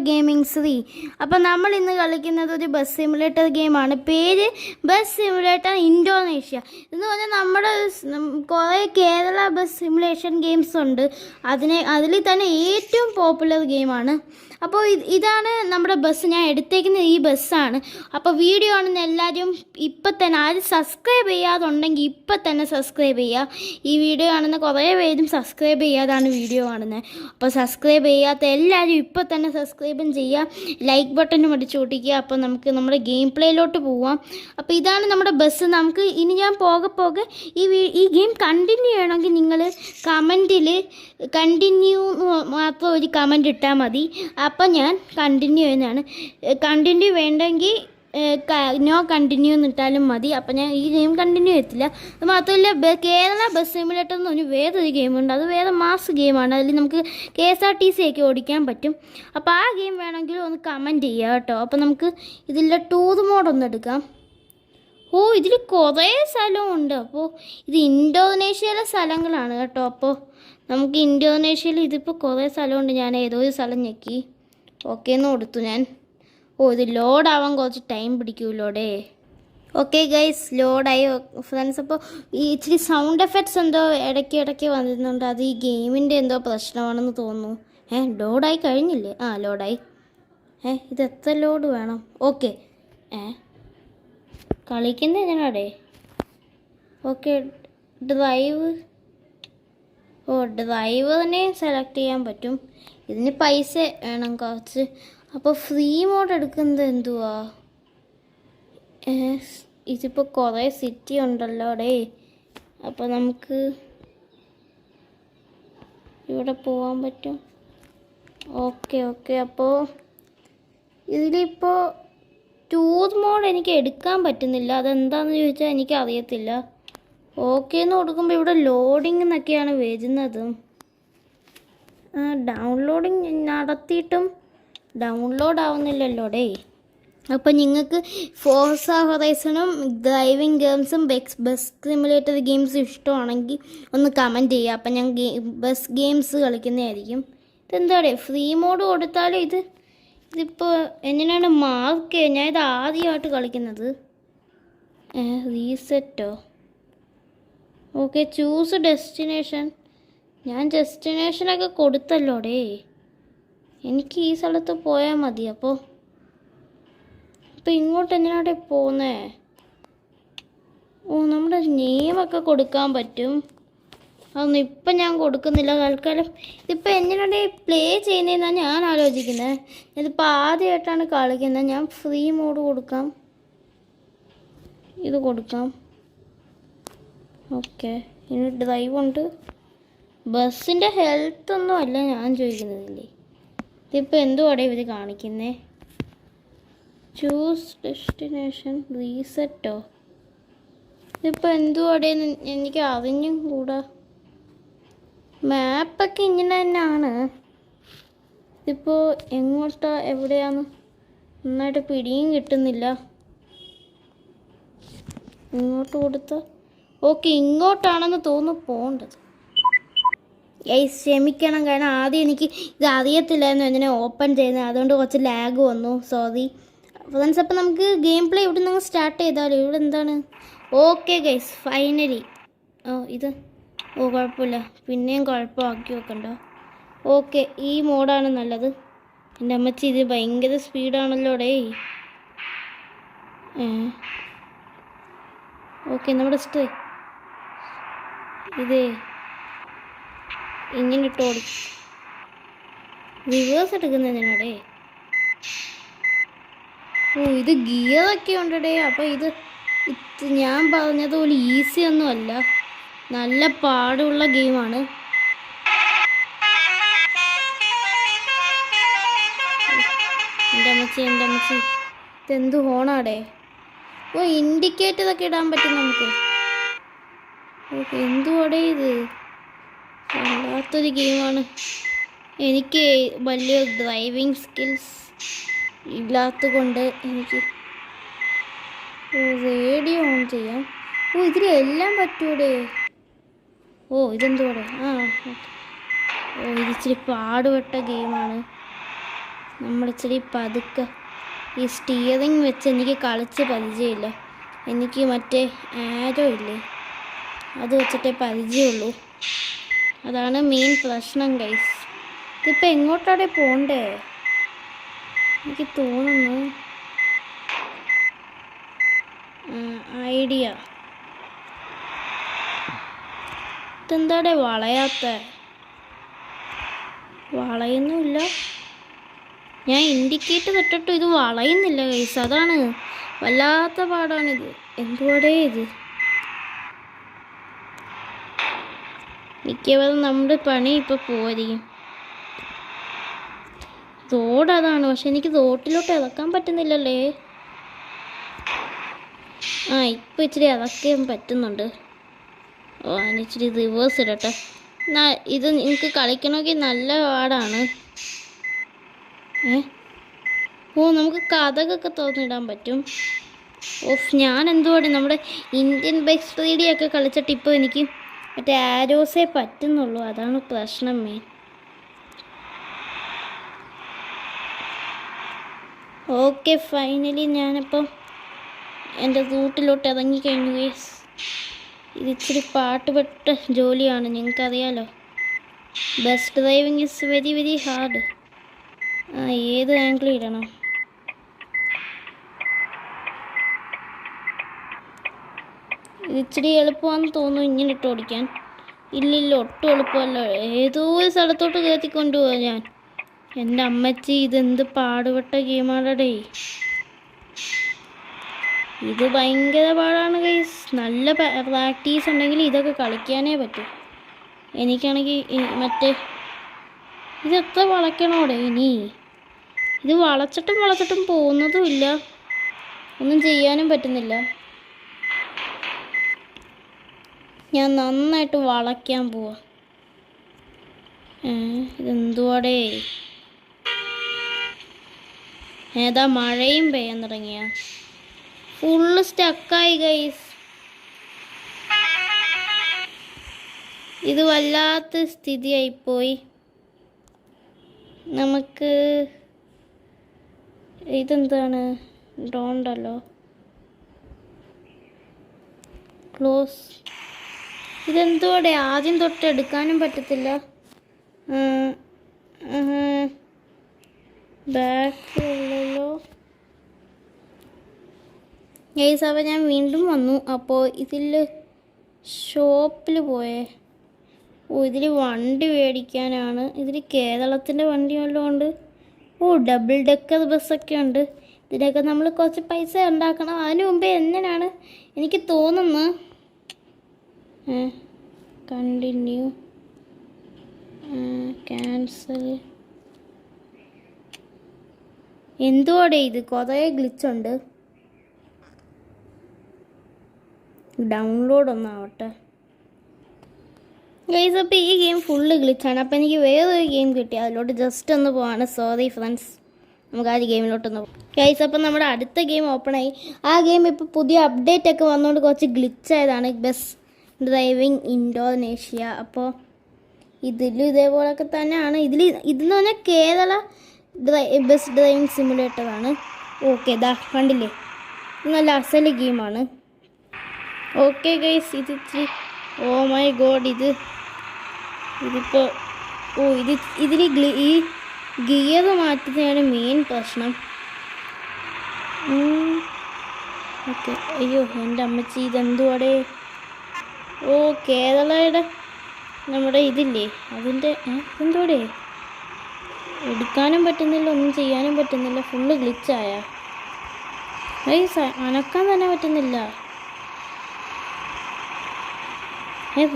Gaming Shri. അപ്പം നമ്മൾ ഇന്ന് കളിക്കുന്നത് ഒരു ബസ് സിമുലേറ്റർ ഗെയിമാണ്. പേര് ബസ് സിമുലേറ്റർ ഇന്തോനേഷ്യ. എന്ന് പറഞ്ഞാൽ നമ്മുടെ കുറേ കേരള ബസ് സിമുലേഷൻ ഗെയിംസ് ഉണ്ട്. അതിൽ തന്നെ ഏറ്റവും പോപ്പുലർ ഗെയിമാണ്. അപ്പോൾ ഇതാണ് നമ്മുടെ ബസ്. ഞാൻ എടുത്തേക്കുന്നത് ഈ ബസ്സാണ്. അപ്പോൾ വീഡിയോ ആണെന്ന് എല്ലാവരും ഇപ്പം തന്നെ ആരും സബ്സ്ക്രൈബ് ചെയ്യാതുണ്ടെങ്കിൽ ഇപ്പം തന്നെ സബ്സ്ക്രൈബ് ചെയ്യുക. ഈ വീഡിയോ കാണുന്ന കുറേ പേരും സബ്സ്ക്രൈബ് ചെയ്യാതാണ് വീഡിയോ കാണുന്നത്. അപ്പോൾ സബ്സ്ക്രൈബ് ചെയ്യാത്ത എല്ലാവരും ഇപ്പം തന്നെ സബ്സ്ക്രൈബും ചെയ്യുക, ലൈക്ക് ബട്ടണും അടിച്ച് പൊട്ടിക്കുക. അപ്പോൾ നമുക്ക് നമ്മുടെ ഗെയിം പ്ലേയിലോട്ട് പോവാം. അപ്പോൾ ഇതാണ് നമ്മുടെ ബസ്. നമുക്ക് ഇനി ഞാൻ പോകെ ഈ ഗെയിം കണ്ടിന്യൂ ചെയ്യണമെങ്കിൽ നിങ്ങൾ കമൻറ്റിൽ കണ്ടിന്യൂ മാത്രം ഒരു കമൻറ്റ് ഇട്ടാൽ മതി. അപ്പം ഞാൻ കണ്ടിന്യൂ ചെയ്യുന്നതാണ്. കണ്ടിന്യൂ വേണ്ടെങ്കിൽ നോ കണ്ടിന്യൂ എന്നിട്ടാലും മതി. അപ്പം ഞാൻ ഈ ഗെയിം കണ്ടിന്യൂ ചെയ്യത്തില്ല. അത് മാത്രമല്ല, കേരള ബസ് സിമുലേറ്റർ എന്ന് പറഞ്ഞാൽ വേറൊരു ഗെയിമുണ്ട്. അത് വേറെ മാസ് ഗെയിമാണ്. അതിൽ നമുക്ക് KSRTC ഒക്കെ ഓടിക്കാൻ പറ്റും. അപ്പോൾ ആ ഗെയിം വേണമെങ്കിൽ ഒന്ന് കമൻറ്റ് ചെയ്യുക കേട്ടോ. അപ്പോൾ നമുക്ക് ഇതിലെ ടൂർ മോഡൊന്ന് എടുക്കാം. ഇതിൽ കുറേ സ്ഥലമുണ്ട്. അപ്പോൾ ഇത് ഇന്തോനേഷ്യയിലെ സ്ഥലങ്ങളാണ് കേട്ടോ. അപ്പോൾ നമുക്ക് ഇന്തോനേഷ്യയിൽ ഇതിപ്പോൾ കുറേ സ്ഥലമുണ്ട്. ഞാൻ ഏതോ ഒരു സ്ഥലം ഞെക്കി ഓക്കേന്ന് കൊടുത്തു ഞാൻ. ഇത് ലോഡാവാൻ കുറച്ച് ടൈം പിടിക്കുമല്ലോടേ. ഓക്കെ ഗൈസ്, ലോഡായി ഫ്രണ്ട്സ്. അപ്പോൾ ഈ ഇച്ചിരി സൗണ്ട് എഫക്ട്സ് എന്തോ ഇടയ്ക്ക് വന്നിരുന്നുണ്ട്. അത് ഈ ഗെയിമിൻ്റെ എന്തോ പ്രശ്നമാണെന്ന് തോന്നുന്നു. ലോഡായി കഴിഞ്ഞില്ലേ? ലോഡായി. ഇത് എത്ര ലോഡ് വേണം? ഓക്കെ, കളിക്കുന്നത് എങ്ങനെയാടേ? ഓക്കെ, ഡ്രൈവറിനെ സെലക്ട് ചെയ്യാൻ പറ്റും. ഇതിന് പൈസ വേണം കുറച്ച്. അപ്പോൾ ഫ്രീ മോഡ് എടുക്കുന്നത് എന്തുവാ? ഇതിപ്പോൾ കുറേ സിറ്റി ഉണ്ടല്ലോ ഡേ. അപ്പോൾ നമുക്ക് ഇവിടെ പോകാൻ പറ്റും. ഓക്കെ. അപ്പോൾ ഇതിലിപ്പോൾ ടൂർ മോഡ് എനിക്ക് എടുക്കാൻ പറ്റുന്നില്ല. അതെന്താണെന്ന് ചോദിച്ചാൽ എനിക്ക് അറിയത്തില്ല. ഓക്കേന്ന് കൊടുക്കുമ്പോൾ ഇവിടെ ലോഡിങ് എന്നൊക്കെയാണ് വരുന്നത്. ഡൗൺലോഡിങ് നടത്തിയിട്ടും ഡൗൺലോഡ് ആവുന്നില്ലല്ലോ ഡേ. അപ്പോൾ നിങ്ങൾക്ക് ഫോർസ ഹൊറൈസണും ഡ്രൈവിംഗ് ഗെയിംസും ബസ് സിമുലേറ്റർ ഗെയിംസും ഇഷ്ടമാണെങ്കിൽ ഒന്ന് കമൻറ്റ് ചെയ്യുക. അപ്പം ഞാൻ ബസ് ഗെയിംസ് കളിക്കുന്നതായിരിക്കും. ഇതെന്താടേ ഫ്രീ മോഡ് കൊടുത്താലും ഇതിപ്പോൾ എങ്ങനെയാണ് മാർക്ക് ചെയ്യുക? ഞാൻ ഇത് ആദ്യമായിട്ട് കളിക്കുന്നത്. റീസെറ്റോ? Okay, choose destination. ഞാൻ ഡെസ്റ്റിനേഷനൊക്കെ കൊടുത്തല്ലോടേ. എനിക്ക് ഈ സ്ഥലത്ത് പോയാൽ മതി. അപ്പോൾ ഇങ്ങോട്ട് എങ്ങനെയാടെ പോകുന്നേ? നമ്മുടെ നെയിമൊക്കെ കൊടുക്കാൻ പറ്റും. അതൊന്നും ഇപ്പം ഞാൻ കൊടുക്കുന്നില്ല തൽക്കാലം. ഇതിപ്പോൾ എങ്ങനെയാടെ പ്ലേ ചെയ്യുന്നതെന്നാണ് ഞാൻ ആലോചിക്കുന്നത്. ഇതിപ്പോൾ ആദ്യമായിട്ടാണ് കളിക്കുന്നത്. ഞാൻ ഫ്രീ മോഡ് കൊടുക്കാം, ഇത് കൊടുക്കാം. ഓക്കെ, ഇനി ഡ്രൈവ് ഉണ്ട്. ബസ്സിൻ്റെ ഹെൽത്ത് ഒന്നും അല്ല ഞാൻ ചോദിക്കുന്നതില്ലേ. ഇതിപ്പോൾ എന്തുവാടെ ഇവർ കാണിക്കുന്നേ? ചൂസ് ഡെസ്റ്റിനേഷൻ, റീസെറ്റോ? ഇതിപ്പോൾ എന്തുവാടേന്ന് എനിക്ക് അറിഞ്ഞും കൂടാ. മാപ്പൊക്കെ ഇങ്ങനെ തന്നെയാണ്. ഇതിപ്പോൾ എവിടെയാണ് നന്നായിട്ട് പിടിയും കിട്ടുന്നില്ല. ഇങ്ങോട്ട് കൊടുത്ത ഓക്കെ, ഇങ്ങോട്ടാണെന്ന് തോന്നുന്നു പോകേണ്ടത്. ക്ഷമിക്കണം, കാരണം ആദ്യം എനിക്ക് ഇത് അറിയത്തില്ലായിരുന്നു എങ്ങനെ ഓപ്പൺ ചെയ്യുന്നത്. അതുകൊണ്ട് കുറച്ച് ലാഗ് വന്നു, സോറി ഫ്രണ്ട്സ്. അപ്പോൾ നമുക്ക് ഗെയിം പ്ലേ ഇവിടെ നിന്ന് സ്റ്റാർട്ട് ചെയ്താലോ? ഇവിടെ എന്താണ്? Okay guys, finally. കുഴപ്പമില്ല, പിന്നെയും കുഴപ്പമാക്കി വെക്കണ്ടോ. ഓക്കെ, ഈ മോഡാണ് നല്ലത്. എൻ്റെ അമ്മച്ചി ഇത് ഭയങ്കര സ്പീഡാണല്ലോ ഡേ. ഓക്കെ, നമ്മുടെ ഇതേ ഇങ്ങനെ ഇട്ടോടി റിവേഴ്സ് എടുക്കുന്നതിനാടേ. ഇത് ഗിയറൊക്കെ ഉണ്ടടേ. അപ്പോൾ ഇത് ഞാൻ പറഞ്ഞതുപോലെ ഈസി ഒന്നും അല്ല, നല്ല പാടുള്ള ഗെയിമാണ്. എൻ്റെ അമ്മച്ചി ഇതെന്ത് ഹോണാടേ? ഇൻഡിക്കേറ്ററൊക്കെ ഇടാൻ പറ്റും നമുക്ക്. എന്തുവാടേ ഇത്? വല്ലാത്തൊരു ഗെയിമാണ്. എനിക്ക് വലിയ ഡ്രൈവിംഗ് സ്കിൽസ് ഇല്ലാത്തത് കൊണ്ട് എനിക്ക് റേഡിയോ ഓൺ ചെയ്യാം. ഇതിലെല്ലാം പറ്റൂടെ? ഇതെന്തുവാടെ? ഇത് ഇച്ചിരി പാടുപെട്ട ഗെയിമാണ്. നമ്മളിച്ചിരി പതുക്കെ ഈ സ്റ്റിയറിങ് വെച്ച് എനിക്ക് കളിച്ച് പരിചയമില്ല. എനിക്ക് മറ്റേ ആരോ ഇല്ലേ അത് വെച്ചിട്ടേ പരിചയമുള്ളൂ. അതാണ് മെയിൻ പ്രശ്നം ഗൈസ്. ഇതിപ്പോൾ എങ്ങോട്ടാടെ പോകണ്ടേ എനിക്ക് തോന്നുന്നു. ഐഡിയ ഇതെന്താടെ വളയാത്ത? വളയുന്നുമില്ല. ഞാൻ ഇൻഡിക്കേറ്റർ തൊട്ടിട്ട് ഇത് വളയുന്നില്ല ഗൈസ്. അതാണ് വല്ലാത്ത പാടാണിത്. എന്തുപാടേ ഇത്. മിക്കവാറും നമ്മുടെ പണി ഇപ്പോൾ പോയിരിക്കും. റോഡ് അതാണ്, പക്ഷെ എനിക്ക് റോട്ടിലോട്ട് ഇറക്കാൻ പറ്റുന്നില്ലല്ലേ. ഇപ്പം ഇച്ചിരി ഇറക്കാൻ പറ്റുന്നുണ്ട്. ഇച്ചിരി റിവേഴ്സ് ഇടട്ടെ. ഇത് നിങ്ങൾക്ക് കളിക്കണമെങ്കിൽ നല്ല പാടാണ്. നമുക്ക് കഥകൊക്കെ തുറന്നിടാൻ പറ്റും. ഞാൻ എന്തുപാട് നമ്മുടെ ഇന്ത്യൻ ബൈക്ക് 3D ഒക്കെ കളിച്ചിട്ട് ഇപ്പോൾ എനിക്ക് മറ്റേ ആരോസേ പറ്റുന്നുള്ളൂ. അതാണ് പ്രശ്നം മെയിൻ. ഓക്കെ, ഫൈനലി ഞാനിപ്പം എൻ്റെ റൂട്ടിലോട്ട് ഇറങ്ങിക്കഴിഞ്ഞു ഗൈസ്. ഇതിച്ചിരി പാട്ടുപെട്ട ജോലിയാണ്, നിങ്ങൾക്കറിയാലോ. Bus driving is very very hard. ഏത് ആംഗിൾ ഇടണം? ഇച്ചിരി എളുപ്പമാണെന്ന് തോന്നുന്നു ഇങ്ങനെ ഇട്ട് ഓടിക്കാൻ. ഇല്ലില്ല, ഒട്ടും എളുപ്പമല്ല. ഏതോ ഒരു സ്ഥലത്തോട്ട് കയറ്റിക്കൊണ്ടുപോവാ ഞാൻ. എൻ്റെ അമ്മച്ചി, ഇതെന്ത് പാടുപെട്ട ഗെയിമാണടേ. ഇത് ഭയങ്കര പാടാണ് ഗൈസ്. നല്ല പ്രാക്ടീസ് ഉണ്ടെങ്കിൽ ഇതൊക്കെ കളിക്കാനേ പറ്റും. എനിക്കാണെങ്കിൽ മറ്റേ ഇതെത്ര വളയ്ക്കണോടെ ഇനി? ഇത് വളച്ചിട്ടും പോകുന്നതും ഇല്ല, ഒന്നും ചെയ്യാനും പറ്റുന്നില്ല. ഞാൻ നന്നായിട്ട് വളയ്ക്കാൻ പോവാ. ഇതെന്തുവാടേ? ഏതാ മഴയും പെയ്യാൻ തുടങ്ങിയ? ഫുള്ള് സ്റ്റക്കായി ഗൈസ്. ഇത് വല്ലാത്ത സ്ഥിതിയായിപ്പോയി. നമുക്ക് ഇതെന്താണ്? ഡോണ്ടല്ലോ, ക്ലോസ്. ഇതെന്തുവാടെ ആദ്യം തൊട്ട് എടുക്കാനും പറ്റത്തില്ല. ബാക്ക് ഉള്ളല്ലോ ഗൈസ്. അപ്പോൾ ഞാൻ വീണ്ടും വന്നു. അപ്പോൾ ഇതിൽ ഷോപ്പിൽ പോയേ. ഇതിൽ വണ്ടി മേടിക്കാനാണ്. ഇതിൽ കേരളത്തിൻ്റെ വണ്ടി വല്ലതും ഉണ്ട്. ഡബിൾ ഡെക്കർ ബസ്സൊക്കെ ഉണ്ട്. ഇതിനൊക്കെ നമ്മൾ കുറച്ച് പൈസ ഉണ്ടാക്കണം. അതിന് മുമ്പേ എങ്ങനെയാണ് എനിക്ക് തോന്നുന്നു. Continue, cancel. എന്തുവാടെ ഇത്? കുറേ ഗ്ലിച്ചുണ്ട്. Download ഒന്നാവട്ടെ guys. അപ്പോൾ ഈ ഗെയിം ഫുള്ള് ഗ്ലിച്ചാണ്. അപ്പോൾ എനിക്ക് വേറൊരു ഗെയിം കിട്ടി, അതിലോട്ട് ജസ്റ്റ് ഒന്ന് പോവാണ്. സോറി ഫ്രണ്ട്സ്, നമുക്ക് ആ ഗെയിമിലോട്ടൊന്ന് പോകും ഗൈസ്. അപ്പം നമ്മുടെ അടുത്ത ഗെയിം ഓപ്പണായി. ആ ഗെയിം ഇപ്പോൾ പുതിയ അപ്ഡേറ്റ് ഒക്കെ വന്നുകൊണ്ട് കുറച്ച് ഗ്ലിച്ചായതാണ്. Bus driving Indonesia. അപ്പോൾ ഇതിലും ഇതേപോലൊക്കെ തന്നെയാണ്. ഇതെന്ന് പറഞ്ഞാൽ കേരള ബസ് ഡ്രൈവിംഗ് സിമുലേറ്ററാണ്. ഓക്കെ, ഇതാ കണ്ടില്ലേ, ഇത് നല്ല അസല് ഗെയിമാണ്. ഓക്കെ ഗൈസ്, ഇത് ഇച്ചിരി മൈ ഗോഡ്, ഇതിപ്പോൾ ഇതിൽ ഈ ഗിയർ മാറ്റുന്നതാണ് മെയിൻ പ്രശ്നം. ഓക്കെ, അയ്യോ എൻ്റെ അമ്മച്ചി, ഇതെന്തുവാടേ? കേരളയുടെ നമ്മുടെ ഇതില്ലേ, അതിൻ്റെ എന്തോടെ എടുക്കാനും പറ്റുന്നില്ല, ഒന്നും ചെയ്യാനും പറ്റുന്നില്ല. ഫുള്ള് ഗ്ലിച്ചായ അനക്കാൻ തന്നെ പറ്റുന്നില്ല.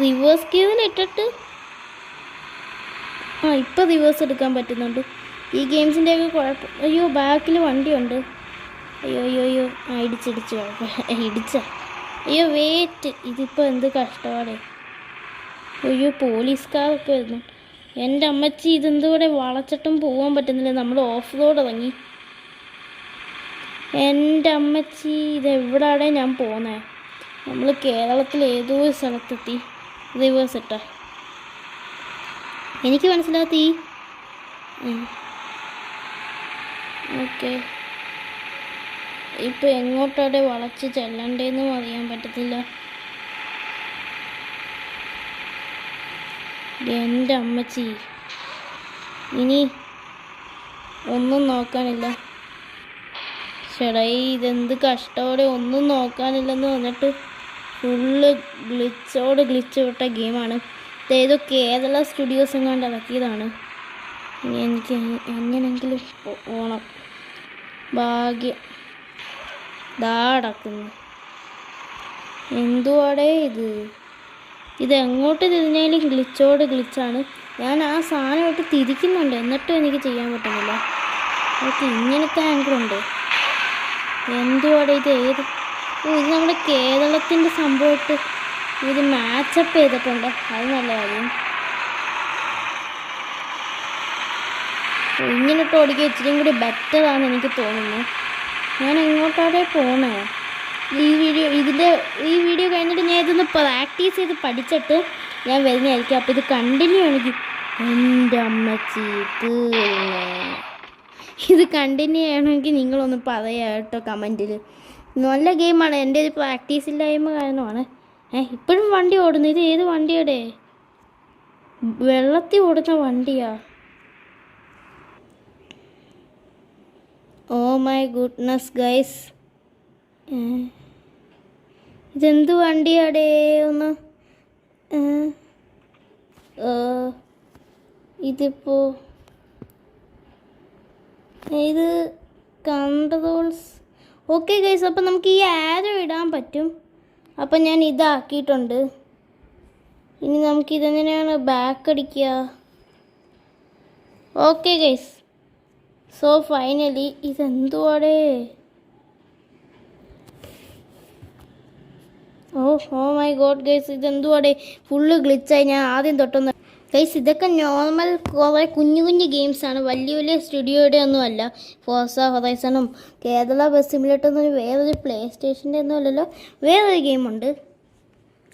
റിവേഴ്സ് ഗിയറിലിട്ടിട്ട് ഇപ്പം റിവേഴ്സ് എടുക്കാൻ പറ്റുന്നുണ്ട്. ഈ ഗെയിംസിൻ്റെയൊക്കെ കുഴപ്പം. അയ്യോ, ബാക്കിൽ വണ്ടിയുണ്ട്. അയ്യോ ഇടിച്ച. അയ്യോ വെയിറ്റ്, ഇതിപ്പോൾ എന്ത് കഷ്ടപ്പാടേ. അയ്യോ, പോലീസുകാരൊക്കെ വരുന്നു. എൻ്റെ അമ്മച്ചി, ഇതെന്തുകൂടെ വളച്ചിട്ടും പോകാൻ പറ്റുന്നില്ല. നമ്മൾ ഓഫ് റോഡ് ഇറങ്ങി. എൻ്റെ അമ്മച്ചി, ഇതെവിടാടെ ഞാൻ പോകുന്നത്? നമ്മൾ കേരളത്തിൽ ഏതോ സ്ഥലത്തെത്തി. റിവേഴ്സ് ഇട്ടാ എനിക്ക് മനസ്സിലാത്തി. ഓക്കെ, ഇപ്പം എങ്ങോട്ടവിടെ വളച്ച് ചെല്ലണ്ടേന്നും അറിയാൻ പറ്റത്തില്ല. എൻ്റെ അമ്മച്ചി, ഇനി ഒന്നും നോക്കാനില്ല. ചേടാ, ഇതെന്ത് കഷ്ടത്തോടെ ഒന്നും നോക്കാനില്ലെന്ന് പറഞ്ഞിട്ട് ഫുള്ള് ഗ്ലിച്ച് വിട്ട ഗെയിമാണ്. ഇതേതോ കേരള സ്റ്റുഡിയോസും കണ്ട് ഇറക്കിയതാണ്. ഇനി എനിക്ക് എങ്ങനെയെങ്കിലും പോകണം. ഭാഗ്യം അടക്കുന്നു. എന്തുവാടേ ഇതെങ്ങോട്ട് തിരിഞ്ഞാലും ഗ്ലിച്ചാണ്. ഞാൻ ആ സാധനമായിട്ട് തിരിക്കുന്നുണ്ട്, എന്നിട്ടും എനിക്ക് ചെയ്യാൻ പറ്റുന്നില്ല. അതൊക്കെ ഇങ്ങനത്തെ ആംഗിളുണ്ട്. എന്തുവാടെ ഇത് ഇത് നമ്മുടെ കേരളത്തിൻ്റെ സംഭവമായിട്ട് ഇത് മാച്ചപ്പ് ചെയ്തിട്ടുണ്ട്. അത് നല്ല കാര്യം. ഇങ്ങനെട്ട് ഓടിക്കുക ഇച്ചിരിയും കൂടി ബെറ്ററാണെന്ന് എനിക്ക് തോന്നുന്നു. ഞാൻ എങ്ങോട്ടാടെ പോണേ? ഈ വീഡിയോ കഴിഞ്ഞിട്ട് ഞാൻ ഇതൊന്ന് പ്രാക്ടീസ് ചെയ്ത് പഠിച്ചിട്ട് ഞാൻ വരുന്നതായിരിക്കും. അപ്പോൾ ഇത് കണ്ടിന്യൂ ആണെങ്കിൽ എൻ്റെ അമ്മച്ചി ഇത് കണ്ടിന്യൂ ചെയ്യണമെങ്കിൽ നിങ്ങളൊന്ന് പറയാം കേട്ടോ കമൻറ്റിൽ. നല്ല ഗെയിമാണ്. എൻ്റെ ഒരു പ്രാക്ടീസ് ഇല്ലായ്മ കാരണമാണ്. ഇപ്പോഴും വണ്ടി ഓടുന്നു. ഇത് ഏത് വണ്ടിയുടെ? വെള്ളത്തിൽ ഓടുന്ന വണ്ടിയാ. ഓ മൈ ഗുഡ്നസ് ഗൈസ്, ഇതെന്ത് വണ്ടിയാടേ? ഒന്ന് ഇതിപ്പോൾ ഇത് കൺട്രോൾസ്. ഓക്കെ ഗൈസ്, അപ്പം നമുക്ക് ഈ ആരോ ഇടാൻ പറ്റും. അപ്പം ഞാൻ ഇതാക്കിയിട്ടുണ്ട്. ഇനി നമുക്കിതെങ്ങനെയാണ് ബാക്ക് അടിക്കുക? ഓക്കെ ഗൈസ്, സോ ഫൈനലി ഇതെന്തുവാടേ? ഓ മൈ ഗോഡ് ഗൈസ്, ഇതെന്തുവാടേ? ഫുള്ള് ഗ്ലിച്ചായി. ഞാൻ ആദ്യം തൊട്ടൊന്ന് ഗൈസ്, ഇതൊക്കെ നോർമൽ കുറേ കുഞ്ഞു ഗെയിംസാണ്. വലിയ സ്റ്റുഡിയോയുടെ ഒന്നുമല്ല. ഫോർസ ഹൊറൈസണും കേരള ബസ് സിമുലേറ്റർ വേറൊരു പ്ലേ സ്റ്റേഷൻ്റെ ഒന്നും അല്ലല്ലോ. വേറൊരു ഗെയിമുണ്ട്,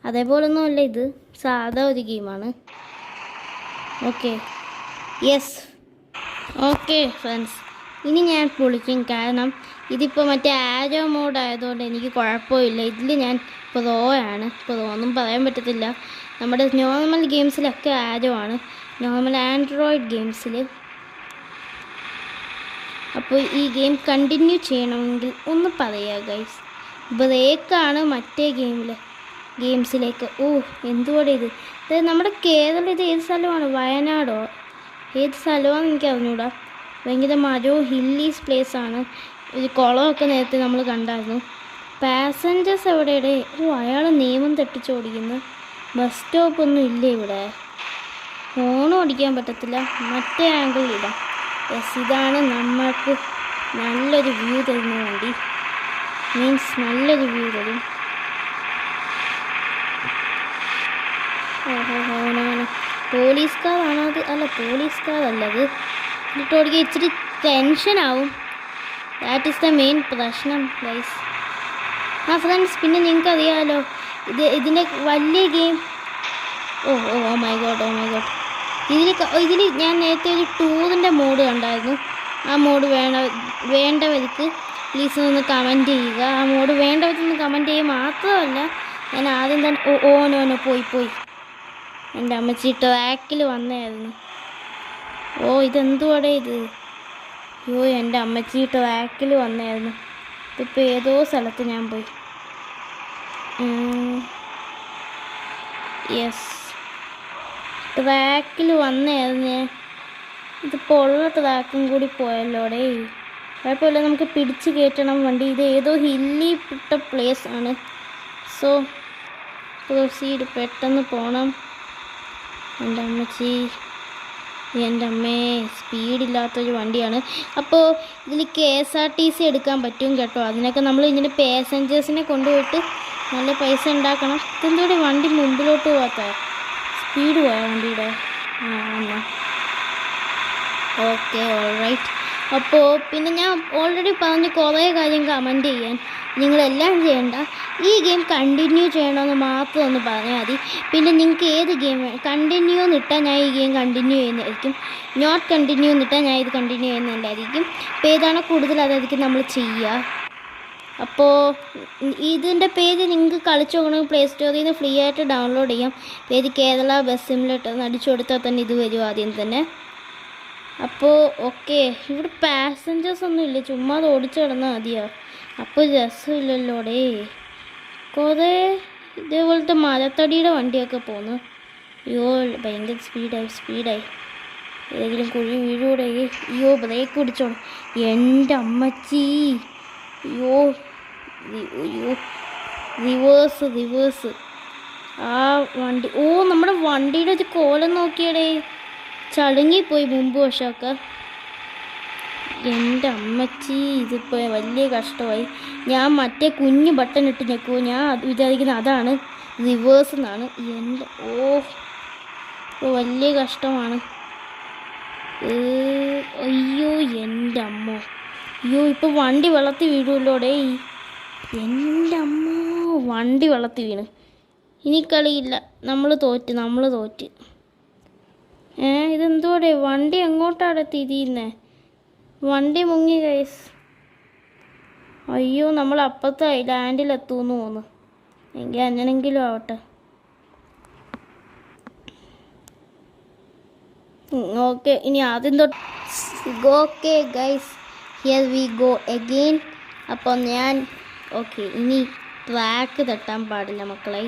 അതേപോലൊന്നും അല്ല. ഇത് സാധാ ഒരു ഗെയിമാണ്. ഓക്കെ, യെസ്, ഓക്കെ ഫ്രണ്ട്സ്, ഇനി ഞാൻ പൊളിക്കും. കാരണം ഇതിപ്പോൾ മറ്റേ ആരോ മോഡ് ആയതുകൊണ്ട് എനിക്ക് കുഴപ്പമില്ല. ഇതിൽ ഞാൻ പ്രോ ഒന്നും പറയാൻ പറ്റത്തില്ല. നമ്മുടെ നോർമൽ ഗെയിംസിലൊക്കെ ആരോ ആണ്, നോർമൽ ആൻഡ്രോയിഡ് ഗെയിംസിൽ. അപ്പോൾ ഈ ഗെയിം കണ്ടിന്യൂ ചെയ്യണമെങ്കിൽ ഒന്ന് പറയുക ഗൈസ്. ബ്രേക്കാണ് മറ്റേ ഗെയിംസിലേക്ക്. എന്തുകൂടെ ഇത് നമ്മുടെ കേരളം. ഇത് ഏത് സ്ഥലമാണ്? വയനാടോ ഏത് സ്ഥലമാണെന്ന് എനിക്ക് അറിഞ്ഞൂടാ. ഭയങ്കര മരവും ഹില്ലീസ് പ്ലേസാണ്. ഒരു കുളമൊക്കെ നേരത്തെ നമ്മൾ കണ്ടായിരുന്നു. പാസഞ്ചേഴ്സ് എവിടെയുടെ? അയാൾ നിയമം തെറ്റിച്ചോടിക്കുന്നു. ബസ് സ്റ്റോപ്പൊന്നും ഇല്ല ഇവിടെ. ഫോൺ ഓടിക്കാൻ പറ്റത്തില്ല. മറ്റേ ആംഗിളിൽ ഇടാം. യെസ്, ഇതാണ് നമ്മൾക്ക് നല്ലൊരു വ്യൂ തരുന്ന വണ്ടി. മീൻസ് നല്ലൊരു വ്യൂ തരും. പോലീസ് കാറാണോ അത്? അല്ല, പോലീസ് കാറല്ലത്. എന്നിട്ട് ഓടിക്കാൻ ഇച്ചിരി ടെൻഷനാവും. ദാറ്റ് ഈസ് ദ മെയിൻ പ്രശ്നം ഗൈസ്. ഫ്രണ്ട്സ്, പിന്നെ നിങ്ങൾക്കറിയാമല്ലോ ഇതിൻ്റെ വലിയ ഗെയിം. ഓ മൈ ഗോഡ് ഇതിൽ ഞാൻ നേരത്തെ ഒരു ടൂറിൻ്റെ മോഡ് കണ്ടായിരുന്നു. ആ മോഡ് വേണ്ടവർക്ക് പ്ലീസ് ഒന്ന് കമൻറ്റ് ചെയ്യുക. ആ മോഡ് വേണ്ടവർക്കൊന്ന് കമൻറ്റ് ചെയ്യുക. മാത്രമല്ല, ഞാൻ ആദ്യം തന്നെ നോ പോയി എൻ്റെ അമ്മച്ചി ട്രാക്കിൽ വന്നായിരുന്നു. ഇതെന്തുവാടേ ഇത്? എൻ്റെ അമ്മച്ചി ട്രാക്കിൽ വന്നായിരുന്നു. ഇതിപ്പോൾ ഏതോ സ്ഥലത്ത് ഞാൻ പോയി. യെസ്, ട്രാക്കിൽ വന്നായിരുന്നു. ഇതിപ്പോൾ ഉള്ള ട്രാക്കും കൂടി പോയല്ലോടേ. കുഴപ്പമില്ല, നമുക്ക് പിടിച്ച് കയറ്റണം വണ്ടി. ഇത് ഏതോ ഹില്ലി പിട്ട പ്ലേസ് ആണ്. സോ പ്രൊസീഡ്, പെട്ടെന്ന് പോകണം. എൻ്റെ അമ്മച്ചി, എൻ്റെ അമ്മേ, സ്പീഡില്ലാത്തൊരു വണ്ടിയാണ്. അപ്പോൾ ഇതിൽ KSRTC എടുക്കാൻ പറ്റും കേട്ടോ. അതിനൊക്കെ നമ്മൾ ഇങ്ങനെ പാസഞ്ചേഴ്സിനെ കൊണ്ടുപോയിട്ട് നല്ല പൈസ ഉണ്ടാക്കണം. ഇതെന്തോടെ വണ്ടി മുമ്പിലോട്ട് പോകാത്ത? സ്പീഡ് പോയ വണ്ടിയുടെ. Okay, alright. അപ്പോൾ പിന്നെ ഞാൻ ഓൾറെഡി പറഞ്ഞ് കുറേ കാര്യം കമൻറ്റ് ചെയ്യാൻ, നിങ്ങളെല്ലാം ചെയ്യണ്ട. ഈ ഗെയിം കണ്ടിന്യൂ ചെയ്യണമെന്ന് മാത്രം ഒന്ന് പറഞ്ഞാൽ മതി. പിന്നെ നിങ്ങൾക്ക് ഏത് ഗെയിം കണ്ടിന്യൂ എന്നിട്ടാൽ ഞാൻ ഈ ഗെയിം കണ്ടിന്യൂ ചെയ്യുന്നതായിരിക്കും, നോട്ട് കണ്ടിന്യൂ എന്നിട്ടാൽ ഞാൻ ഇത് കണ്ടിന്യൂ ചെയ്യുന്നതായിരിക്കും. അപ്പോൾ ഏതാണോ കൂടുതൽ അതായിരിക്കും നമ്മൾ ചെയ്യുക. അപ്പോൾ ഇതിൻ്റെ പേര് നിങ്ങൾക്ക് കളിച്ചു നോക്കണമെങ്കിൽ പ്ലേ സ്റ്റോറിൽ നിന്ന് ഫ്രീ ആയിട്ട് ഡൗൺലോഡ് ചെയ്യാം. പേര് കേരള ബസ് സിമുലേറ്റർ എന്ന് അടിച്ചു കൊടുത്താൽ തന്നെ ഇത് വരും ആദ്യം തന്നെ. അപ്പോൾ ഓക്കെ, ഇവിടെ പാസഞ്ചേഴ്സ് ഒന്നും ഇല്ല, ചുമ്മാ അത് ഓടിച്ചു കിടന്നാൽ മതിയോ? അപ്പോൾ രസമില്ലല്ലോടേ. കുറേ ഇതേപോലത്തെ മരത്തടിയുടെ വണ്ടിയൊക്കെ പോന്നു. അയ്യോ ഭയങ്കര സ്പീഡായി. ഏതെങ്കിലും കുഴി വീഴൂടെ? അയ്യോ ബ്രേക്ക് പിടിച്ചോണം. എൻ്റെ അമ്മച്ചി, അയ്യോ റിവേഴ്സ്. ആ വണ്ടി, ഓ നമ്മുടെ വണ്ടിയുടെ ഒരു കോലം നോക്കിയടേ, ചളുങ്ങിപ്പോയി മുമ്പ് വർഷമൊക്കെ. എൻ്റെ അമ്മച്ചി, ഇതിപ്പോൾ വലിയ കഷ്ടമായി. ഞാൻ മറ്റേ കുഞ്ഞ് ബട്ടൺ ഇട്ട് ഞെക്കുമോ, ഞാൻ വിചാരിക്കുന്നത് അതാണ് റിവേഴ്സ് എന്നാണ്. എൻ്റെ വലിയ കഷ്ടമാണ്. അയ്യോ എൻ്റെ അമ്മ, അയ്യോ ഇപ്പോൾ വണ്ടി വെള്ളത്തിൽ വീഴുമല്ലോടേ. എൻ്റെ അമ്മ, വണ്ടി വെള്ളത്തിൽ വീണ്. ഇനി കളിയില്ല, നമ്മൾ തോറ്റ്. ഇതെന്തോടെ വണ്ടി എങ്ങോട്ടാണ് തിരിയുന്നേ? വണ്ടി മുങ്ങി ഗൈസ്. അയ്യോ നമ്മൾ അപ്പുറത്തെ ഐലാൻഡിലെത്തുമെന്ന് തോന്നുന്നു. എങ്കിൽ അങ്ങനെങ്കിലും ആവട്ടെ. ഓക്കെ, ഇനി ആദ്യം തൊട്ട് okay guys, here we go again. അപ്പോൾ ഞാൻ ഓക്കെ, ഇനി ട്രാക്ക് തെറ്റാൻ പാടില്ല മക്കളെ.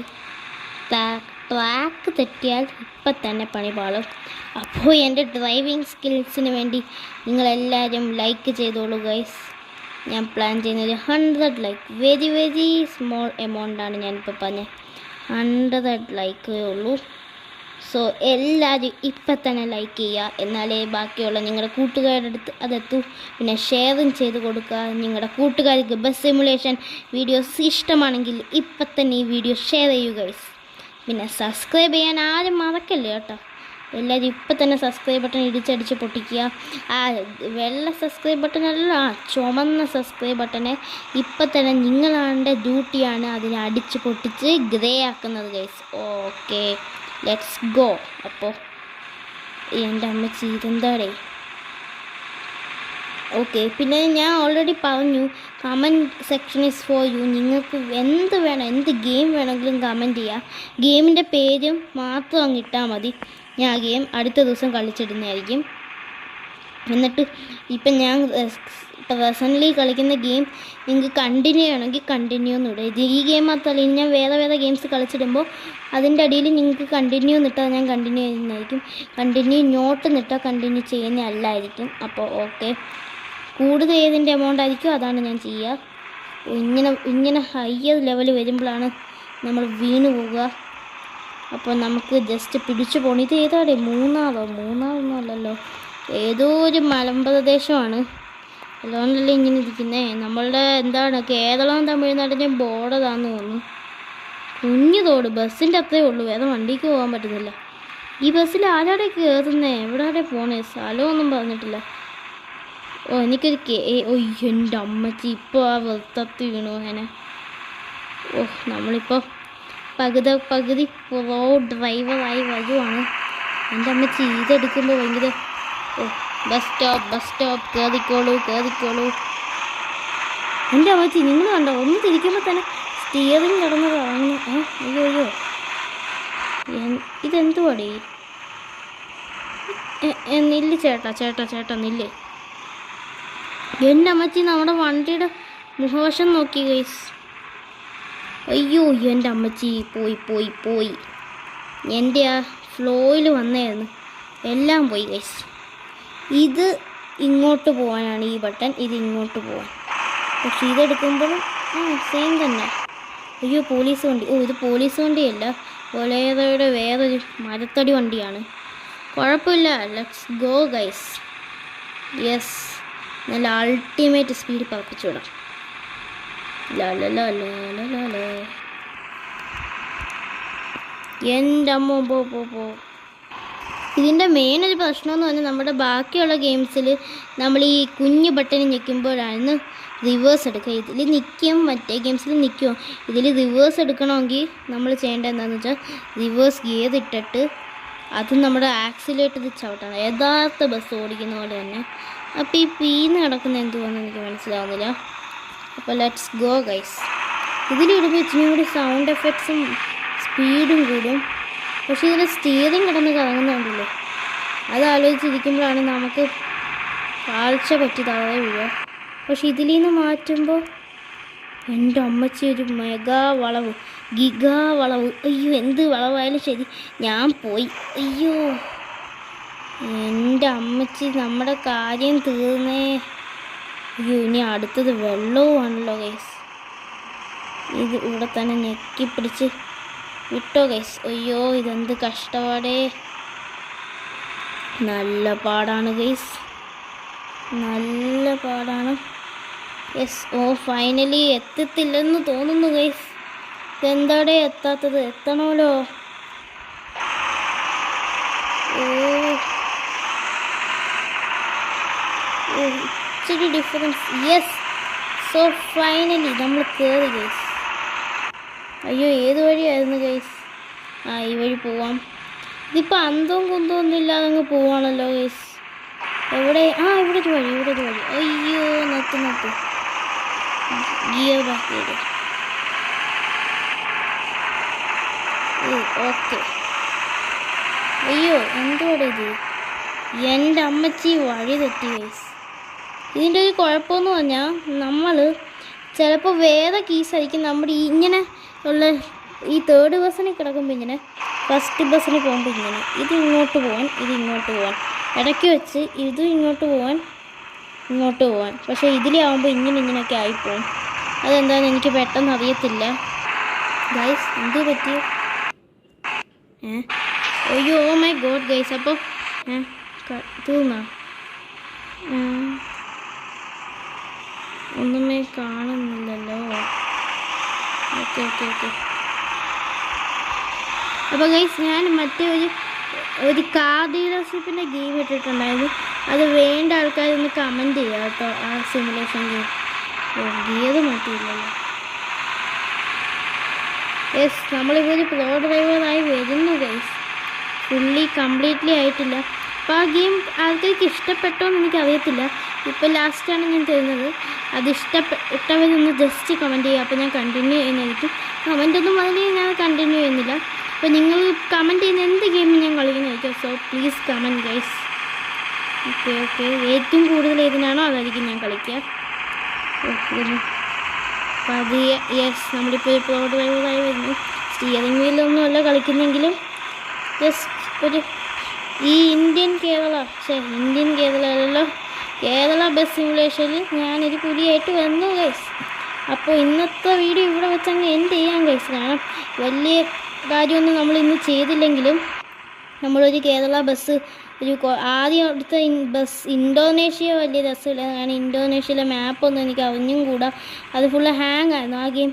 ട്രാക്ക് തെറ്റിയാൽ ഇപ്പം തന്നെ പണി പാളും. അപ്പോൾ എൻ്റെ ഡ്രൈവിംഗ് സ്കിൽസിന് വേണ്ടി നിങ്ങളെല്ലാവരും ലൈക്ക് ചെയ്തോളൂ ഗൈസ്. ഞാൻ പ്ലാൻ ചെയ്യുന്നത് 100 ലൈക്ക്, വെരി വെരി സ്മോൾ എമൗണ്ടാണ് ഞാനിപ്പോൾ പറഞ്ഞത്. 100 ലൈക്കേ ഉള്ളൂ. സോ എല്ലാവരും ഇപ്പം തന്നെ ലൈക്ക് ചെയ്യുക, എന്നാലേ ബാക്കിയുള്ള നിങ്ങളുടെ കൂട്ടുകാരുടെ അടുത്ത് അതെത്തൂ. പിന്നെ ഷെയറും ചെയ്ത് കൊടുക്കുക. നിങ്ങളുടെ കൂട്ടുകാർക്ക് ബസ് സിമുലേഷൻ വീഡിയോസ് ഇഷ്ടമാണെങ്കിൽ ഇപ്പം തന്നെ ഈ വീഡിയോ ഷെയർ ചെയ്യുക ഗൈസ്. പിന്നെ സബ്സ്ക്രൈബ് ചെയ്യാൻ ആരും മറക്കല്ലേ കേട്ടോ. എല്ലാവരും ഇപ്പം തന്നെ സബ്സ്ക്രൈബ് ബട്ടൺ ഇടിച്ചടിച്ച് പൊട്ടിക്കുക. ആ വെള്ള സബ്സ്ക്രൈബ് ബട്ടണല്ല, ചുമന്ന സബ്സ്ക്രൈബ് ബട്ടനെ ഇപ്പം തന്നെ നിങ്ങളുടെ ഡ്യൂട്ടിയാണ് അതിനെ അടിച്ച് പൊട്ടിച്ച് ഗ്രേ ആക്കുന്നത് ഗൈസ്. Okay, let's go. അപ്പോൾ എൻ്റെ അമ്മച്ചി ഇതെന്താടേ. ഓക്കെ, പിന്നെ ഞാൻ ഓൾറെഡി പറഞ്ഞു comment section is for you. നിങ്ങൾക്ക് എന്ത് വേണം, എന്ത് ഗെയിം വേണമെങ്കിലും കമൻറ്റ് ചെയ്യുക. ഗെയിമിൻ്റെ പേരും മാത്രം അങ്ങ് ഇട്ടാൽ മതി. ഞാൻ ആ ഗെയിം അടുത്ത ദിവസം കളിച്ചിടുന്നതായിരിക്കും. എന്നിട്ട് ഇപ്പം ഞാൻ പേഴ്സണലി കളിക്കുന്ന ഗെയിം നിങ്ങൾക്ക് കണ്ടിന്യൂ ചെയ്യണമെങ്കിൽ കണ്ടിന്യൂ എന്നിടുക. ഇത് ഈ ഗെയിം മാത്രമല്ല, ഇനി ഞാൻ വേറെ ഗെയിംസ് കളിച്ചിടുമ്പോൾ അതിൻ്റെ അടിയിൽ നിങ്ങൾക്ക് കണ്ടിന്യൂ എന്നിട്ടാൽ ഞാൻ കണ്ടിന്യൂ ചെയ്യുന്നതായിരിക്കും. കണ്ടിന്യൂ നോട്ട് എന്നിട്ടാൽ കണ്ടിന്യൂ ചെയ്യുന്നതല്ലായിരിക്കും. അപ്പോൾ ഓക്കെ, കൂടുതൽ ഏതിൻ്റെ എമൗണ്ട് ആയിരിക്കും അതാണ് ഞാൻ ചെയ്യുക. ഇങ്ങനെ ഹയർ ലെവൽ വരുമ്പോഴാണ് നമ്മൾ വീണ് പോവുക. അപ്പോൾ നമുക്ക് ജസ്റ്റ് പിടിച്ചു പോകണം. ഇത് ഏതാടേ, മൂന്നാറൊന്നും അല്ലല്ലോ, ഏതോ ഒരു മലമ്പ്രദേശമാണ്. അതുകൊണ്ടല്ലേ ഇങ്ങനെ ഇരിക്കുന്നത്. നമ്മളുടെ എന്താണ് കേരളവും തമിഴ്നാടിൻ്റെയും ബോർഡറാന്ന് തോന്നുന്നു. കുഞ്ഞു തോട്, ബസ്സിൻ്റെ അത്രേ ഉള്ളൂ, വേറെ വണ്ടിക്ക് പോകാൻ പറ്റുന്നില്ല. ഈ ബസ്സിൽ ആരാടെ കയറുന്നേ, എവിടെയാടെ പോണേ, സ്ഥലമൊന്നും പറഞ്ഞിട്ടില്ല. എനിക്കൊരു എൻ്റെ അമ്മച്ചി ഇപ്പോൾ ആ വൃത്തത്തി വീണു അങ്ങനെ. നമ്മളിപ്പോൾ പകുതി പ്രോ ഡ്രൈവറായി വരുവാണ്. എൻ്റെ അമ്മച്ചി ഇതെടുക്കുമ്പോൾ ഭയങ്കര ബസ് സ്റ്റോപ്പ് കയറിക്കോളൂ. എൻ്റെ അമ്മച്ചി നിങ്ങൾ കണ്ടോ, ഒന്ന് തിരിക്കുമ്പോൾ തന്നെ സ്റ്റിയറിങ് കിടന്ന് കളഞ്ഞു. അയ്യോ ഇതെന്തുവാടേ? നില്ല് ചേട്ടാ നില്ല്. എൻ്റെ അമ്മച്ചി നമ്മുടെ വണ്ടിയുടെ മുഖവശം നോക്കി ഗൈസ്. അയ്യോ എൻ്റെ അമ്മച്ചി പോയി. എൻ്റെ ആ ഫ്ലോയിൽ വന്നായിരുന്നു, എല്ലാം പോയി ഗൈസ്. ഇത് ഇങ്ങോട്ട് പോകാനാണ് ഈ ബട്ടൺ, ഇത് ഇങ്ങോട്ട് പോകാൻ. പക്ഷെ ഇതെടുക്കുമ്പോഴും സെയിം തന്നെ. അയ്യോ പോലീസ് വണ്ടി. ഇത് പോലീസ് വണ്ടിയല്ല, കൊലേറയുടെ വേറൊരു മരത്തടി വണ്ടിയാണ്. കുഴപ്പമില്ല, ലെറ്റ്സ് ഗോ ഗൈസ്. യെസ്, നല്ല അൾട്ടിമേറ്റ് സ്പീഡ് പറപ്പിച്ചു വിടാം. എൻ്റെ അമ്മ പോ. ഇതിൻ്റെ മെയിൻ ഒരു പ്രശ്നമെന്ന് പറഞ്ഞാൽ നമ്മുടെ ബാക്കിയുള്ള ഗെയിംസിൽ നമ്മൾ ഈ കുഞ്ഞു ബട്ടൺ ഞെക്കുമ്പോഴാണ് റിവേഴ്സ് എടുക്കുക. ഇതിൽ നിൽക്കും, മറ്റേ ഗെയിംസിൽ നിൽക്കുമോ. ഇതിൽ റിവേഴ്സ് എടുക്കണമെങ്കിൽ നമ്മൾ ചെയ്യേണ്ടത് എന്താണെന്ന് വെച്ചാൽ റിവേഴ്സ് ഗിയർ ഇട്ടിട്ട് അത് നമ്മുടെ ആക്സിലേറ്റർ ചവിട്ടണം, യഥാർത്ഥ ബസ് ഓടിക്കുന്ന പോലെ തന്നെ. അപ്പോൾ ഈ പീന്ന് കിടക്കുന്ന എന്തുവാന്ന് എനിക്ക് മനസ്സിലാവുന്നില്ല. അപ്പോൾ ലെറ്റ്സ് ഗോ ഗൈസ്. ഇതിലിടുമ്പോൾ ഇച്ചിരി കൂടി സൗണ്ട് എഫക്ട്സും സ്പീഡും കൂടും. പക്ഷേ ഇതിൽ സ്റ്റിയറിങ് കിടന്ന് കറങ്ങുന്നുണ്ടല്ലോ, അത് ആലോചിച്ചിരിക്കുമ്പോഴാണ് നമുക്ക് കാഴ്ച പറ്റി താഴെ വീഴുക. പക്ഷെ ഇതിൽ നിന്ന് മാറ്റുമ്പോൾ എൻ്റെ അമ്മച്ചി ഒരു മെഗാ വളവ്, ഗിഗാ വളവ്. അയ്യോ, എന്ത് വളവായാലും ശരി ഞാൻ പോയി. അയ്യോ എൻ്റെ അമ്മച്ചി, നമ്മുടെ കാര്യം തീർന്നേ. അയ്യോ, ഇനി അടുത്തത് വെള്ളവുമാണല്ലോ ഗൈസ്. ഇത് ഇവിടെ തന്നെ ഞെക്കി പിടിച്ച് വിട്ടോ ഗൈസ്. അയ്യോ, ഇതെന്ത് കഷ്ടപ്പാടേ. നല്ല പാടാണ് ഗൈസ്, നല്ല പാടാണ്. യെസ്, ഓ ഫൈനലി എത്തത്തില്ലെന്ന് തോന്നുന്നു ഗൈസ്. ഇതെന്താടെ എത്താത്തത്? എത്തണമല്ലോ. ഇച്ചിരി ഡിഫറൻസ്. യെസ്, സോ ഫൈനലി നമ്മൾ കയറി ഗൈസ്. അയ്യോ, ഏത് വഴിയായിരുന്നു ഗൈസ്? ഈ വഴി പോവാം. ഇതിപ്പോൾ അന്തവും കുന്തവും ഒന്നും ഇല്ലാതെ അങ്ങ് പോവാണല്ലോ ഗൈസ്. എവിടെ? ഇവിടെ ഒരു വഴി, ഇവിടെ ഒരു വഴി. അയ്യോ, നിർത്ത് ഗിയർ ബാക്ക് ചെയ്ത്. ഓക്കെ. അയ്യോ, എന്തുവാടെ ഇത്? എൻ്റെ അമ്മച്ചി വഴി തെറ്റി ഗൈസ്. ഇതിൻ്റെ ഒരു കുഴപ്പമെന്ന് പറഞ്ഞാൽ നമ്മൾ ചിലപ്പോൾ വേറെ കീസായിരിക്കും നമ്മുടെ ഇങ്ങനെ ഉള്ള ഈ തേർഡ് ബസ്സിന് കിടക്കുമ്പോൾ ഇങ്ങനെ, ഫസ്റ്റ് ബസ്സിന് പോകുമ്പോൾ ഇങ്ങനെ, ഇത് ഇങ്ങോട്ട് പോകാൻ, ഇത് ഇങ്ങോട്ട് പോകാൻ, ഇടയ്ക്ക് വെച്ച് ഇത് ഇങ്ങോട്ട് പോകാൻ, ഇങ്ങോട്ട് പോകാൻ. പക്ഷേ ഇതിലാവുമ്പോൾ ഇങ്ങനെയൊക്കെ ആയിപ്പോവും. അതെന്താണെന്ന് എനിക്ക് പെട്ടെന്ന് അറിയത്തില്ല ഗൈസ്. എന്ത് പറ്റി? അയ്യോ, ഓ മൈ ഗോഡ് ഗൈസ്. അപ്പോൾ തീർന്നാ? ഒന്നുമേ കാണുന്നില്ലല്ലോ. ഓക്കെ. അപ്പോൾ ഗൈസ്, ഞാൻ മറ്റേ ഒരു കാർ ഡീലർഷിപ്പിൻ്റെ ഗെയിം ഇട്ടിട്ടുണ്ടായിരുന്നു. അത് വേണ്ട ആൾക്കാരൊന്ന് കമൻറ്റ് ചെയ്യുക കേട്ടോ. ആ സിമുലേഷൻ ഗെയിം ഗിയർ മാറ്റിയില്ലല്ലോ. യെസ്, നമ്മളിപ്പോൾ ഒരു പ്രോ ഡ്രൈവറായി വരുന്നു ഗൈസ്. ഫുള്ളി കംപ്ലീറ്റ്ലി ആയിട്ടില്ല. അപ്പോൾ ആ ഗെയിം ആൾക്കാർക്ക് ഇഷ്ടപ്പെട്ടോ എന്ന് എനിക്കറിയത്തില്ല. ഇപ്പോൾ ലാസ്റ്റാണ് ഞാൻ തരുന്നത്. അത് ഇഷ്ടപ്പെട്ടവരൊന്ന് ജസ്റ്റ് കമൻറ്റ് ചെയ്യുക. അപ്പോൾ ഞാൻ കണ്ടിന്യൂ ചെയ്യുന്നതായിരിക്കും. കമൻറ്റൊന്നും പറഞ്ഞ് ഞാൻ കണ്ടിന്യൂ ചെയ്യുന്നില്ല. അപ്പോൾ നിങ്ങൾ കമൻറ്റ് ചെയ്യുന്ന എന്ത് ഗെയിമും ഞാൻ കളിക്കുന്നതായിരിക്കും. So please comment guys. Okay. ഏറ്റവും കൂടുതൽ ഏതിനാണോ അതായിരിക്കും ഞാൻ കളിക്കുക. പതിയെ. യെസ്, നമ്മളിപ്പോൾ ഒരു പ്രോ ഡ്രൈവറായി വരുന്നു. സ്റ്റിയറിംഗ് വീലൊന്നുമല്ല കളിക്കുന്നെങ്കിലും ജസ്റ്റ് ഒരു ഈ ഇന്ത്യൻ കേരള ബസ് സിമുലേഷനിൽ ഞാനൊരു പുലിയായിട്ട് വന്നു ഗൈസ്. അപ്പോൾ ഇന്നത്തെ വീഡിയോ ഇവിടെ വെച്ചങ്ങ് എൻഡ് ചെയ്യാം ഗൈസ്. കാരണം വലിയ കാര്യമൊന്നും നമ്മൾ ഇന്ന് ചെയ്തില്ലെങ്കിലും നമ്മളൊരു കേരള ബസ് ആദ്യം അടുത്ത ബസ് ഇന്തോനേഷ്യ വലിയ രസമില്ല. കാരണം ഇന്തോനേഷ്യയിലെ മാപ്പൊന്നും എനിക്ക് അറിഞ്ഞും കൂടാ. അത് ഫുള്ള് ഹാങ് ആയിരുന്നു ആ ഗെയിം.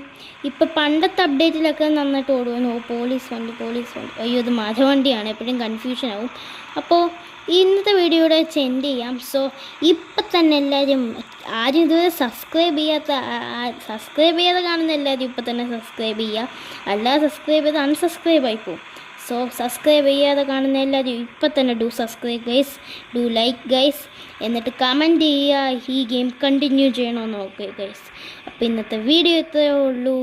ഇപ്പം പണ്ടത്തെ അപ്ഡേറ്റിലൊക്കെ നന്നായിട്ട് ഓടുവായിരുന്നു. പോലീസ് വണ്ടി. അയ്യോ, ഇത് മരവണ്ടിയാണ്. എപ്പോഴും കൺഫ്യൂഷൻ ആവും. അപ്പോൾ ഇന്നത്തെ വീഡിയോയുടെ സെൻഡ് ചെയ്യാം. സോ ഇപ്പം തന്നെ എല്ലാവരും, ആരും ഇതുവരെ സബ്സ്ക്രൈബ് ചെയ്യാതെ കാണുന്ന എല്ലാവരും ഇപ്പം തന്നെ സബ്സ്ക്രൈബ് ചെയ്യുക. അല്ലാതെ സബ്സ്ക്രൈബ് ചെയ്ത് അൺസബ്സ്ക്രൈബ് ആയിപ്പോവും. സോ സബ്സ്ക്രൈബ് ചെയ്യാതെ കാണുന്ന എല്ലാവരും ഇപ്പം തന്നെ do subscribe guys, do like guys. എന്നിട്ട് കമൻറ്റ് ചെയ്യുക ഈ ഗെയിം കണ്ടിന്യൂ ചെയ്യണമെന്ന് നോക്കുക ഗൈസ്. അപ്പോൾ ഇന്നത്തെ വീഡിയോ ഇത്രയേ ഉള്ളൂ.